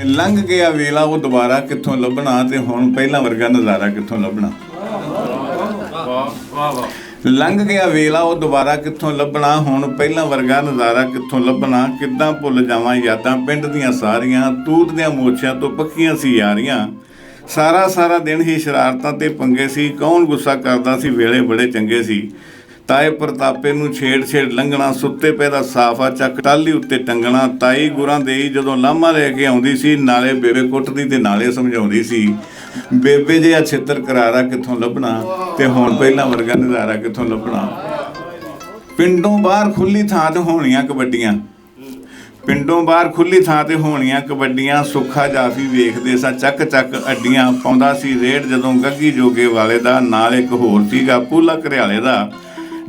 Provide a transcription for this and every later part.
ਲੰਘ ਗਿਆ ਵੇਲਾ ਉਹ ਦੁਬਾਰਾ ਕਿੱਥੋਂ ਲੱਭਣਾ, ਤੇ ਹੁਣ ਪਹਿਲਾਂ ਵਰਗਾ ਨਜ਼ਾਰਾ ਕਿੱਥੋਂ ਲੱਭਣਾ। ਲੰਘ ਗਿਆ ਵੇਲਾ ਉਹ ਦੁਬਾਰਾ ਕਿੱਥੋਂ ਲੱਭਣਾ, ਹੁਣ ਪਹਿਲਾਂ ਵਰਗਾ ਨਜ਼ਾਰਾ ਕਿੱਥੋਂ ਲੱਭਣਾ। ਕਿੱਦਾਂ ਭੁੱਲ ਜਾਵਾਂ ਯਾਦਾਂ ਪਿੰਡ ਦੀਆਂ ਸਾਰੀਆਂ, ਤੂਤ ਦੀਆਂ ਮੋਛਿਆਂ ਤੋਂ ਪੱਕੀਆਂ ਸੀ ਯਾਰੀਆਂ। ਸਾਰਾ ਦਿਨ ਹੀ ਸ਼ਰਾਰਤਾਂ ਤੇ ਪੰਗੇ ਸੀ, ਕੌਣ ਗੁੱਸਾ ਕਰਦਾ ਸੀ ਵੇਲੇ ਬੜੇ ਚੰਗੇ ਸੀ। ਤਾਏ ਪ੍ਰਤਾਪੇ ਨੂੰ ਛੇੜ ਲੰਘਣਾ, ਸੁੱਤੇ ਪਏ ਦਾ ਸਾਫਾ ਚੱਕ ਟਾਹਲੀ ਉੱਤੇ ਟੰਗਣਾ। ਤਾਈ ਗੁਰਾਂ ਦੇਈ ਜਦੋਂ ਲਾਮਾ ਲੈ ਕੇ ਆਉਂਦੀ ਸੀ, ਨਾਲੇ ਬੇਬੇ ਕੁੱਟਦੀ ਤੇ ਨਾਲੇ ਸਮਝਾਉਂਦੀ ਸੀ। ਬੇਬੇ ਜਿਹਾ ਛਿੱਤਰ ਕਰਾਰਾ ਕਿੱਥੋਂ ਲੱਭਣਾ, ਤੇ ਹੁਣ ਪਹਿਲਾਂ ਵਰਗਾ ਨਜ਼ਾਰਾ ਕਿੱਥੋਂ ਲੱਭਣਾ। ਪਿੰਡੋਂ ਬਾਹਰ ਖੁੱਲੀ ਥਾਂ ਤੇ ਹੋਣੀਆਂ ਕਬੱਡੀਆਂ, ਪਿੰਡੋਂ ਬਾਹਰ ਖੁੱਲੀ ਥਾਂ ਤੇ ਹੋਣੀਆਂ ਕਬੱਡੀਆਂ। ਸੁੱਖਾ ਜਾਫੀ ਵੇਖਦੇ ਸਾਂ ਚੱਕ ਅੱਡੀਆਂ, ਪਾਉਂਦਾ ਸੀ ਰੇਡ ਜਦੋਂ ਗੱਗੀ ਜੋਗੇ ਵਾਲੇ ਦਾ। ਨਾਲ ਇੱਕ ਹੋਰ ਸੀਗਾ ਪੂਲਾ ਘਰਿਆਲੇ ਦਾ।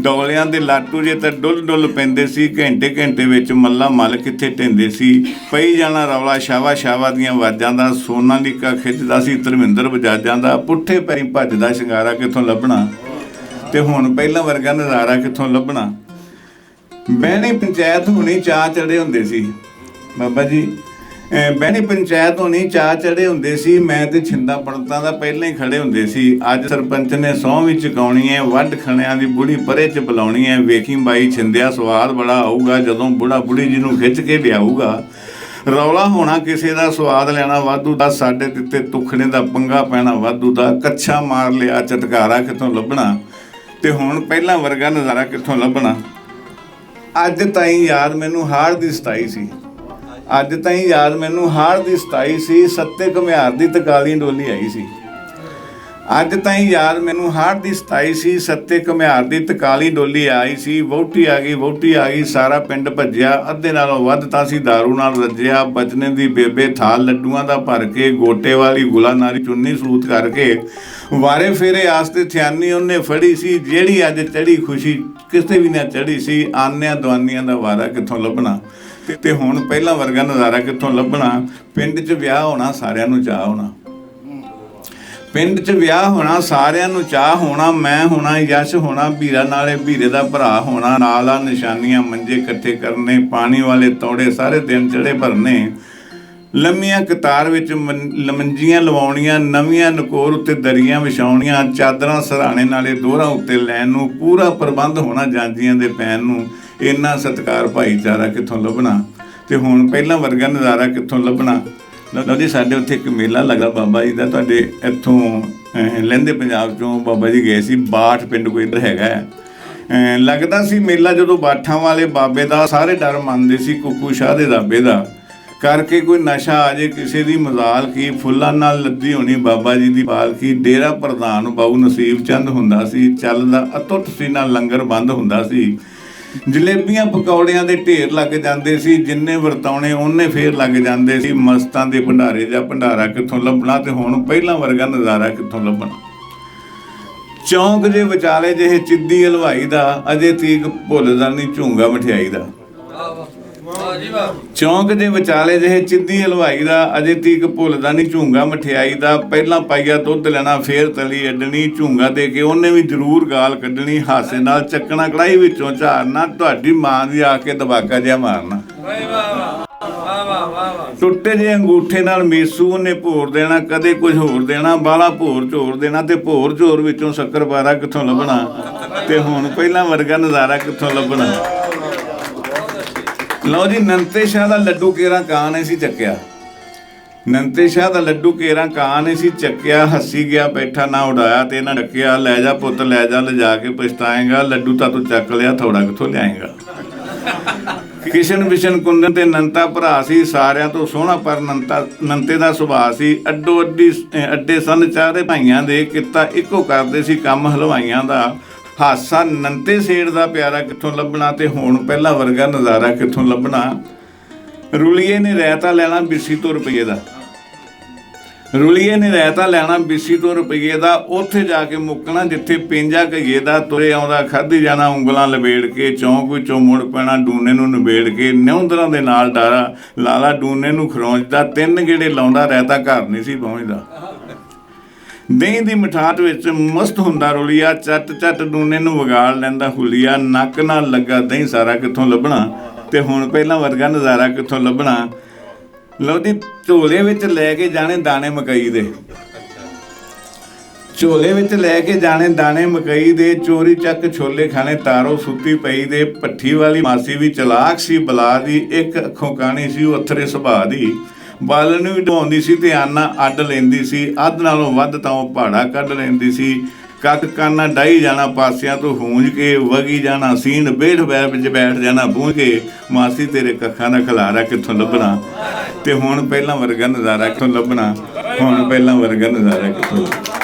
ਡੋਲਿਆਂ ਦੇ ਲਾਟੂ ਜੇ ਤਾਂ ਡੁੱਲ ਪੈਂਦੇ ਸੀ, ਘੰਟੇ ਵਿੱਚ ਮੱਲਾ ਮੱਲ ਕਿੱਥੇ ਢਹਿੰਦੇ ਸੀ। ਪਈ ਜਾਣਾ ਰੌਲਾ ਸ਼ਾਵਾ ਦੀਆਂ ਆਵਾਜ਼ਾਂ ਦਾ। ਸੋਨਾਲੀਕਾ ਖਿੱਚਦਾ ਸੀ ਧਰਮਿੰਦਰ ਬਜਾਜਾਂ ਦਾ। ਪੁੱਠੇ ਪੈਰੀਂ ਭੱਜਦਾ ਸ਼ਿੰਗਾਰਾ ਕਿੱਥੋਂ ਲੱਭਣਾ, ਤੇ ਹੁਣ ਪਹਿਲਾਂ ਵਰਗਾ ਨਜ਼ਾਰਾ ਕਿੱਥੋਂ ਲੱਭਣਾ। ਬਹਿਣੀ ਪੰਚਾਇਤ ਹੋਣੀ ਚਾਅ ਚੜ੍ਹੇ ਹੁੰਦੇ ਸੀ ਬਾਬਾ ਜੀ, ਬਹਿਣੀ ਪੰਚਾਇਤ ਹੋਣੀ ਚਾਅ ਚੜ੍ਹੇ ਹੁੰਦੇ ਸੀ। ਮੈਂ ਤੇ ਛਿੰਦਾ ਪੰਡਤਾਂ ਦਾ ਪਹਿਲਾਂ ਹੀ ਖੜੇ ਹੁੰਦੇ ਸੀ। ਅੱਜ ਸਰਪੰਚ ਨੇ ਸਹੁੰ ਵੀ ਚੁਕਾਉਣੀ ਹੈ, ਵੱਢ ਖਣਿਆਂ ਦੀ ਬੁੜੀ ਪਰੇ 'ਚ ਬੁਲਾਉਣੀ ਹੈ। ਵੇਖੀ ਬਾਈ ਛਿੰਦਿਆ ਸਵਾਦ ਬੜਾ ਆਊਗਾ, ਜਦੋਂ ਬੁੜੀ ਜੀ ਨੂੰ ਖਿੱਚ ਕੇ ਲਿਆਊਗਾ। ਰੌਲਾ ਹੋਣਾ ਕਿਸੇ ਦਾ, ਸਵਾਦ ਲੈਣਾ ਵਾਧੂ ਦਾ। ਸਾਡੇ ਦਿੱਤੇ ਤੁਖੜੇ ਦਾ ਪੰਗਾ ਪੈਣਾ ਵਾਧੂ ਦਾ। ਕੱਛਾ ਮਾਰ ਲਿਆ ਚਟਕਾਰਾ ਕਿੱਥੋਂ ਲੱਭਣਾ, ਤੇ ਹੁਣ ਪਹਿਲਾਂ ਵਰਗਾ ਨਜ਼ਾਰਾ ਕਿੱਥੋਂ ਲੱਭਣਾ। ਅੱਜ ਤਾਈਂ ਯਾਦ ਮੈਨੂੰ ਹਾੜ ਦੀ 27 ਸੀ, ਅੱਜ ਤਾਈਂ ਯਾਦ ਮੈਨੂੰ ਹਾੜ ਦੀ 27 ਸੀ। ਸੱਤੇ ਘੁਮਿਆਰ ਦੀ ਤਕਾਲੀ ਡੋਲੀ ਆਈ ਸੀ। ਅੱਜ ਤਾਈਂ ਯਾਦ ਮੈਨੂੰ ਹਾੜ ਦੀ 27 ਸੀ। ਸੱਤੇ ਘੁਮਿਆਰ ਦੀ ਤਕਾਲੀ ਡੋਲੀ ਆਈ ਸੀ। ਵਹੁਟੀ ਆ ਗਈ ਸਾਰਾ ਪਿੰਡ ਭੱਜਿਆ। ਅੱਧੇ ਨਾਲੋਂ ਵੱਧ ਤਾਂ ਸੀ ਦਾਰੂ ਨਾਲ ਰੱਜਿਆ। ਬਚਨੇ ਦੀ ਬੇਬੇ ਥਾਲ ਲੱਡੂਆਂ ਦਾ ਭਰ ਕੇ, ਗੋਟੇ ਵਾਲੀ ਗੁਲਾਨਾਰੀ ਚੁੰਨੀ ਸੂਤ ਕਰਕੇ। ਵਾਰੇ ਫੇਰੇ ਆਸਤੇ ਥਿਆਨੀ ਉਹਨੇ ਫੜੀ ਸੀ, ਜਿਹੜੀ ਅੱਜ ਚੜ੍ਹੀ ਖੁਸ਼ੀ ਕਿਸੇ ਵੀ ਨਾ ਚੜ੍ਹੀ ਸੀ। ਆਨਿਆਂ ਦਵਾਨੀਆਂ ਦਾ ਵਾਰਾ ਕਿੱਥੋਂ ਲੱਭਣਾ, ਤੇ ਹੁਣ ਪਹਿਲਾਂ ਵਰਗਾ ਨਜ਼ਾਰਾ ਕਿੱਥੋਂ ਲੱਭਣਾ। ਪਿੰਡ 'ਚ ਵਿਆਹ ਹੋਣਾ ਸਾਰਿਆਂ ਨੂੰ ਚਾਅ ਹੋਣਾ, ਪਿੰਡ 'ਚ ਵਿਆਹ ਹੋਣਾ ਸਾਰਿਆਂ ਨੂੰ ਚਾਅ ਹੋਣਾ। ਮੈਂ ਹੋਣਾ ਯਸ਼ ਹੋਣਾ ਵੀਰਾ, ਨਾਲੇ ਵੀਰੇ ਦਾ ਭਰਾ ਹੋਣਾ। ਨਾਲ ਆ ਨਿਸ਼ਾਨੀਆਂ ਮੰਜੇ ਇਕੱਠੇ ਕਰਨੇ, ਪਾਣੀ ਵਾਲੇ ਤੌੜੇ ਸਾਰੇ ਦਿਨ ਚੜ੍ਹੇ ਭਰਨੇ। ਲੰਮੀਆਂ ਕਤਾਰ ਵਿੱਚ ਮੰਜੀਆਂ ਲਵਾਉਣੀਆਂ, ਨਵੀਆਂ ਨਕੋਰ ਉੱਤੇ ਦਰੀਆਂ ਵਿਛਾਉਣੀਆਂ। ਚਾਦਰਾਂ ਸਰਾਣੇ ਨਾਲੇ ਦੋਹਰਾਂ ਉੱਤੇ ਲੈਣ ਨੂੰ, ਪੂਰਾ ਪ੍ਰਬੰਧ ਹੋਣਾ ਜਾਂਜੀਆਂ ਦੇ ਪੈਣ ਨੂੰ। ਇੰਨਾ ਸਤਿਕਾਰ ਭਾਈਚਾਰਾ ਕਿੱਥੋਂ ਲੱਭਣਾ, ਤੇ ਹੁਣ ਪਹਿਲਾਂ ਵਰਗਾ ਨਜ਼ਾਰਾ ਕਿੱਥੋਂ ਲੱਭਣਾ। ਲਓ ਜੀ, ਸਾਡੇ ਉੱਥੇ ਇੱਕ ਮੇਲਾ ਲੱਗਾ ਬਾਬਾ ਜੀ ਦਾ। ਤੁਹਾਡੇ ਇੱਥੋਂ ਲਹਿੰਦੇ ਪੰਜਾਬ 'ਚੋਂ ਬਾਬਾ ਜੀ ਗਏ ਸੀ। ਬਾਠ ਪਿੰਡ ਕੋਈ ਇੱਧਰ ਹੈਗਾ। ਲੱਗਦਾ ਸੀ ਮੇਲਾ ਜਦੋਂ ਬਾਠਾਂ ਵਾਲੇ ਬਾਬੇ ਦਾ। ਸਾਰੇ ਡਰ ਮੰਨਦੇ ਸੀ ਕੁੱਕੂ ਸ਼ਾਹ ਦੇ ਦਾਬੇ ਦਾ। ਕਰਕੇ ਕੋਈ ਨਸ਼ਾ ਆ ਜੇ ਕਿਸੇ ਦੀ ਮਜ਼ਾਲ ਕੀ, ਫੁੱਲਾਂ ਨਾਲ ਲੱਦੀ ਹੋਣੀ ਬਾਬਾ ਜੀ ਦੀ ਪਾਲਕੀ। ਡੇਰਾ ਪ੍ਰਧਾਨ ਬਾਊ ਨਸੀਬ ਚੰਦ ਹੁੰਦਾ ਸੀ, ਚੱਲਦਾ ਅਤੁੱਟ ਸੀ ਨਾਲ ਲੰਗਰ ਬੰਦ ਹੁੰਦਾ ਸੀ। ਜਲੇਬੀਆਂ ਪਕੌੜਿਆਂ ਦੇ ਢੇਰ ਲੱਗ ਜਾਂਦੇ ਸੀ, ਜਿੰਨੇ ਵਰਤਾਉਣੇ ਉਹਨੇ ਫੇਰ ਲੱਗ ਜਾਂਦੇ ਸੀ। ਮਸਤਾਂ ਦੇ ਭੰਡਾਰੇ ਜਾਂ ਭੰਡਾਰਾ ਕਿੱਥੋਂ ਲੱਭਣਾ, ਤੇ ਹੁਣ ਪਹਿਲਾਂ ਵਰਗਾ ਨਜ਼ਾਰਾ ਕਿੱਥੋਂ ਲੱਭਣਾ। ਚੌਂਕ ਜੇ ਵਿਚਾਲੇ ਜਿਹੇ ਚਿੱਦੀ ਹਲਵਾਈ ਦਾ, ਅਜੇ ਤੀਕ ਭੁੱਲਦਾ ਨਹੀਂ ਝੂੰਗਾ ਮਠਿਆਈ ਦਾ। ਚੌਂਕ ਦੇ ਵਿਚਾਲੇ ਜਿਹੇ ਚਿੱਦੀ ਹਲਵਾਈ ਦਾ, ਅਜੇ ਤੀਕ ਭੁੱਲਦਾ ਨਹੀਂ ਝੂੰਗਾ ਮਠਿਆਈ ਦਾ। ਪਹਿਲਾਂ ਪਾਈਆ ਦੁੱਧ ਲੈਣਾ, ਫੇਰ ਤਲੀ ਅੱਡਣੀ, ਝੂੰਗਾ ਦੇ ਕੇ ਉਹਨੇ ਵੀ ਜ਼ਰੂਰ ਗਾਲ ਕੱਢਣੀ। ਹਾਸੇ ਨਾਲ ਚੱਕਣਾ ਕੜਾਹੀ ਵਿੱਚੋਂ ਝਾਰਨਾ, ਤੁਹਾਡੀ ਮਾਂ ਦੀ ਆ ਕੇ ਦਬਾਕਾ ਜਿਹਾ ਮਾਰਨਾ। ਟੁੱਟੇ ਜੇ ਅੰਗੂਠੇ ਨਾਲ ਮੇਸੂ ਉਹਨੇ ਭੋਰ ਦੇਣਾ, ਕਦੇ ਕੁਝ ਹੋਰ ਦੇਣਾ। ਬਾਲਾ ਭੋਰ ਝੋਰ ਦੇਣਾ, ਤੇ ਭੋਰ ਝੋਰ ਵਿੱਚੋਂ ਸ਼ੱਕਰਪਾਰਾ ਕਿੱਥੋਂ ਲੱਭਣਾ, ਤੇ ਹੁਣ ਪਹਿਲਾਂ ਵਰਗਾ ਨਜ਼ਾਰਾ ਕਿੱਥੋਂ ਲੱਭਣਾ। ਲਓ ਜੀ, ਨੰਤੇ ਸ਼ਾਹ ਦਾ ਲੱਡੂ ਕੇਰਾਂ ਕਾਂ ਨੇ ਸੀ ਚੱਕਿਆ। ਨੰਤੇ ਸ਼ਾਹ ਦਾ ਲੱਡੂ ਕੇਰਾਂ ਕਾਂ ਨੇ ਸੀ ਚੱਕਿਆ। ਹੱਸੀ ਗਿਆ ਬੈਠਾ ਨਾ ਉਡਾਇਆ ਤੇ ਨਾ ਡੱਕਿਆ। ਲੈ ਜਾ ਪੁੱਤ ਲੈ ਜਾ, ਲਿਜਾ ਕੇ ਪਛਤਾਏਗਾ। ਲੱਡੂ ਤਾਂ ਤੂੰ ਚੱਕ ਲਿਆ, ਥੋੜਾ ਕਿੱਥੋਂ ਲਿਆਏਗਾ। ਕਿਸ਼ਨ ਵਿਸ਼ਨ ਕੁੰਦਨ ਤੇ ਨੰਤਾ ਭਰਾ ਸੀ, ਸਾਰਿਆਂ ਤੋਂ ਸੋਹਣਾ ਪਰ ਨੰਤੇ ਦਾ ਸੁਭਾਅ ਸੀ। ਅੱਡੇ ਸਨ ਚਾਰੇ ਭਾਈਆਂ ਦੇ, ਕਿੱਤਾ ਇੱਕੋ ਕਰਦੇ ਸੀ ਕੰਮ ਹਲਵਾਈਆਂ ਦਾ। ਹਾਸਾ ਨੰਤੇ ਸੇੜ ਦਾ ਪਿਆਰਾ ਕਿੱਥੋਂ ਲੱਭਣਾ, ਤੇ ਹੁਣ ਪਹਿਲਾਂ ਵਰਗਾ ਨਜ਼ਾਰਾ ਕਿੱਥੋਂ ਲੱਭਣਾ। ਰੁਲੀਏ ਨੇ ਰਹਿਤਾ ਲੈਣਾ ਬਿੱਸੀ ਤੋਂ ਰੁਪਈਏ ਦਾ, ਰੁਲੀਏ ਨੇ ਰਹਿਤਾ ਲੈਣਾ ਬਿੱਸੀ ਤੋਂ ਰੁਪਈਏ ਦਾ। ਉੱਥੇ ਜਾ ਕੇ ਮੁੱਕਣਾ ਜਿੱਥੇ ਪੇਂਜਾ ਘਈਏ ਦਾ। ਤੁਰੇ ਆਉਂਦਾ ਖਾਧੀ ਜਾਣਾ ਉਂਗਲਾਂ ਲਬੇੜ ਕੇ, ਚੌਂਕ ਵਿੱਚੋਂ ਮੁੜ ਪੈਣਾ ਡੂਨੇ ਨੂੰ ਨਿਬੇੜ ਕੇ। ਨਿਉਂਦਰਾਂ ਦੇ ਨਾਲ ਡਾਰਾ ਲਾਲਾ ਡੂਨੇ ਨੂੰ ਖਰੋਂਚਦਾ, 3 ਗੇੜੇ ਲਾਉਂਦਾ ਰਹਿਤਾ ਘਰ ਨਹੀਂ ਸੀ ਪਹੁੰਚਦਾ। ਦਹੀਂ ਦੀ ਮਿਠਾਟ ਵਿੱਚ ਮਸਤ ਹੁੰਦਾ ਰੁਲੀਆ, ਚੱਟ ਡੂਨੇ ਨੂੰ ਵਿਗਾੜ ਲੈਂਦਾ ਹੁਲੀਆ। ਨੱਕ ਨਾਲ ਲੱਗਾ ਦਹੀਂ ਸਾਰਾ ਕਿੱਥੋਂ ਲੱਭਣਾ, ਤੇ ਹੁਣ ਪਹਿਲਾਂ ਵਰਗਾ ਨਜ਼ਾਰਾ ਕਿੱਥੋਂ ਲੱਭਣਾ। ਲਓ ਜੀ, ਝੋਲੇ ਵਿੱਚ ਲੈ ਕੇ ਜਾਣੇ ਦਾਣੇ ਮਕਈ ਦੇ, ਝੋਲੇ ਵਿੱਚ ਲੈ ਕੇ ਜਾਣੇ ਦਾਣੇ ਮਕਈ ਦੇ, ਚੋਰੀ ਚੱਕ ਛੋਲੇ ਖਾਣੇ, ਤਾਰੋ ਸੁੱਤੀ ਪਈ ਦੇ। ਭੱਠੀ ਵਾਲੀ ਮਾਸੀ ਵੀ ਚਲਾਕ ਸੀ ਬਲਾ ਦੀ, ਇੱਕ ਅੱਖੋਂ ਕਾਣੀ ਸੀ ਉਹ ਅਥਰੇ ਸੁਭਾਅ ਦੀ। ਬਾਲਣ ਨੂੰ ਵੀ ਢਵਾਉਂਦੀ ਸੀ ਤੇ ਆਨਾ ਅੱਡ ਲੈਂਦੀ ਸੀ, ਅੱਧ ਨਾਲੋਂ ਵੱਧ ਤਾਂ ਉਹ ਪਹਾੜਾ ਕੱਢ ਲੈਂਦੀ ਸੀ। ਕੱਕ ਕਾਨਾ ਡਾਈ ਜਾਣਾ ਪਾਸਿਆਂ ਤੋਂ ਹੂੰਜ ਕੇ, ਵਗੀ ਜਾਣਾ ਸੀਨ ਬੇੜ ਵਿੱਚ ਬੈਠ ਜਾਣਾ ਪੂੰਝ ਕੇ। ਮਾਸੀ ਤੇਰੇ ਕੱਖਾਂ ਦਾ ਖਿਲਾਰਾ ਕਿੱਥੋਂ ਲੱਭਣਾ, ਤੇ ਹੁਣ ਪਹਿਲਾਂ ਵਰਗਾ ਨਜ਼ਾਰਾ ਕਿੱਥੋਂ ਲੱਭਣਾ, ਹੁਣ ਪਹਿਲਾਂ ਵਰਗਾ ਨਜ਼ਾਰਾ ਕਿੱਥੋਂ ਲੱਭਣਾ।